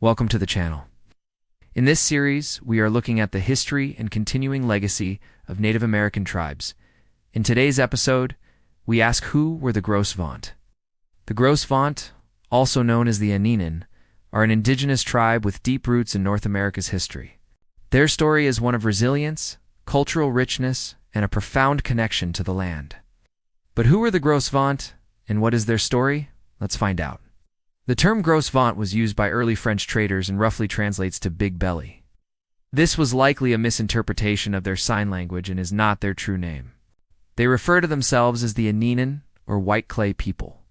Welcome to the channel. In this series, we are looking at the history and continuing legacy of Native American tribes. In today's episode, we ask who were the Gros Ventre. The Gros Ventre, also known as the Indigenous, are an indigenous tribe with deep roots in North America's history. Their story is one of resilience, cultural richness, and a profound connection to the land. But who were the Gros Ventre, and what is their story? Let's find out. The term Gros Ventre was used by early French traders and roughly translates to big belly. This was likely a misinterpretation of their sign language and is not their true name. They refer to themselves as the Indigenous, or white clay people.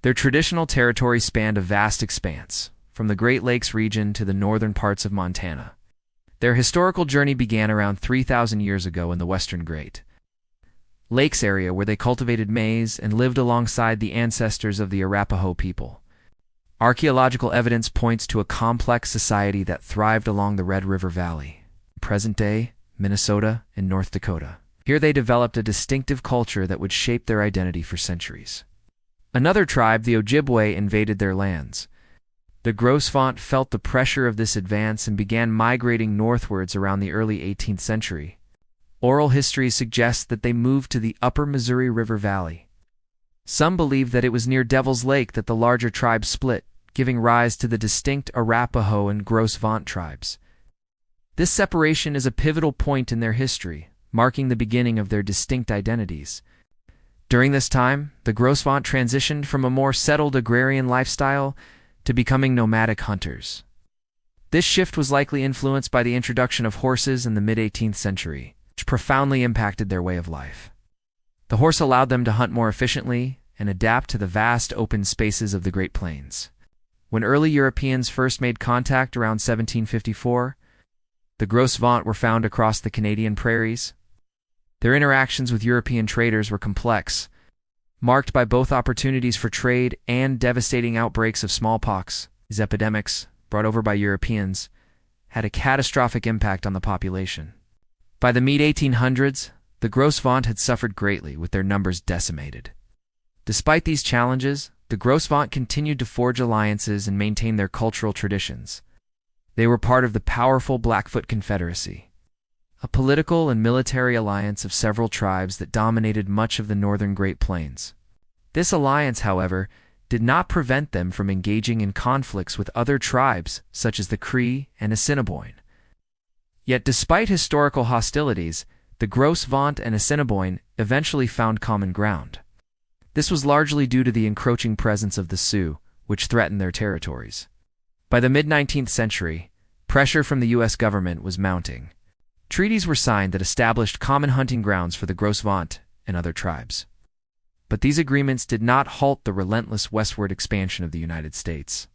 Their traditional territory spanned a vast expanse, from the Great Lakes region to the northern parts of Montana. Their historical journey began around 3,000 years ago in the western Great Lakes area, where they cultivated maize and lived alongside the ancestors of the Arapaho people. Archaeological evidence points to a complex society that thrived along the Red River Valley, present-day Minnesota and North Dakota. Here they developed a distinctive culture that would shape their identity for centuries. Another tribe, the Ojibwe, invaded their lands. The Gros Ventre felt the pressure of this advance and began migrating northwards around the early 18th century. Oral history suggests that they moved to the upper Missouri River Valley. Some believe that it was near Devil's Lake that the larger tribes split, giving rise to the distinct Arapaho and Gros Ventre tribes. This separation is a pivotal point in their history, marking the beginning of their distinct identities. During this time, the Gros Ventre transitioned from a more settled agrarian lifestyle to becoming nomadic hunters. This shift was likely influenced by the introduction of horses in the mid-18th century, which profoundly impacted their way of life. The horse allowed them to hunt more efficiently and adapt to the vast open spaces of the Great Plains. When early Europeans first made contact around 1754, the Gros Ventre were found across the Canadian prairies. Their interactions with European traders were complex, marked by both opportunities for trade and devastating outbreaks of smallpox. These epidemics, brought over by Europeans, had a catastrophic impact on the population. By the mid-1800s, the Gros Ventre had suffered greatly, with their numbers decimated. Despite these challenges, the Gros Ventre continued to forge alliances and maintain their cultural traditions. They were part of the powerful Blackfoot Confederacy, a political and military alliance of several tribes that dominated much of the northern Great Plains. This alliance, however, did not prevent them from engaging in conflicts with other tribes such as the Cree and Assiniboine. Yet despite historical hostilities, the Gros Ventre and Assiniboine eventually found common ground. This was largely due to the encroaching presence of the Sioux, which threatened their territories. By the mid-19th century, pressure from the U.S. government was mounting. Treaties were signed that established common hunting grounds for the Gros Ventre and other tribes. But these agreements did not halt the relentless westward expansion of the United States.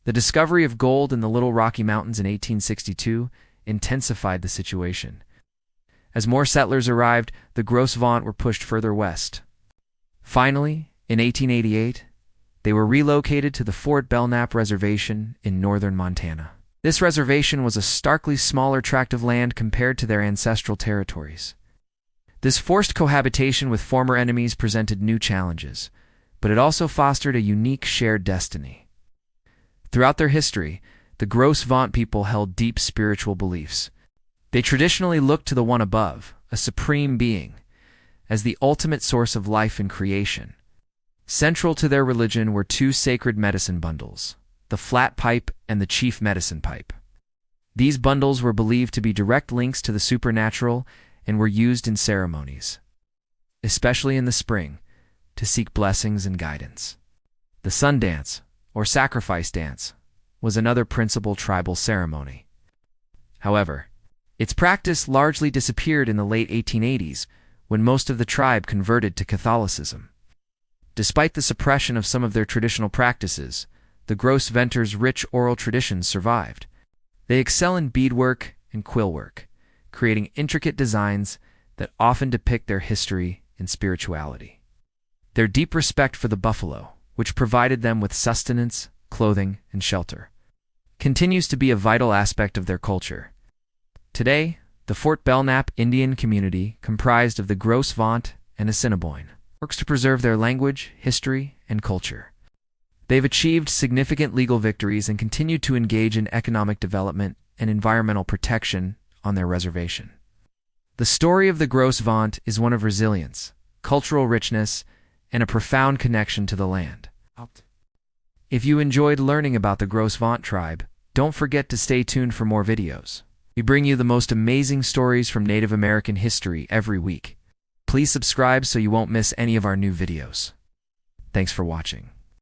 The discovery of gold in the Little Rocky Mountains in 1862 intensified the situation. As more settlers arrived, the Gros Ventre were pushed further west. Finally, in 1888, they were relocated to the Fort Belknap Reservation in northern Montana. This reservation was a starkly smaller tract of land compared to their ancestral territories. This forced cohabitation with former enemies presented new challenges, but it also fostered a unique shared destiny. Throughout their history, the Gros Ventre people held deep spiritual beliefs. They traditionally looked to the one above, a supreme being, as the ultimate source of life and creation. Central to their religion were two sacred medicine bundles, the flat pipe and the chief medicine pipe. These bundles were believed to be direct links to the supernatural and were used in ceremonies, especially in the spring, to seek blessings and guidance. The sun dance, or sacrifice dance, was another principal tribal ceremony. However, its practice largely disappeared in the late 1880s, when most of the tribe converted to Catholicism. Despite the suppression of some of their traditional practices, the Gros Ventre's rich oral traditions survived. They excel in beadwork and quillwork, creating intricate designs that often depict their history and spirituality. Their deep respect for the buffalo, which provided them with sustenance, clothing, and shelter, continues to be a vital aspect of their culture. Today, the Fort Belknap Indian community, comprised of the Gros Ventre and Assiniboine, works to preserve their language, history, and culture. They've achieved significant legal victories and continue to engage in economic development and environmental protection on their reservation. The story of the Gros Ventre is one of resilience, cultural richness, and a profound connection to the land. If you enjoyed learning about the Gros Ventre tribe, don't forget to stay tuned for more videos. We bring you the most amazing stories from Native American history every week. Please subscribe so you won't miss any of our new videos. Thanks for watching.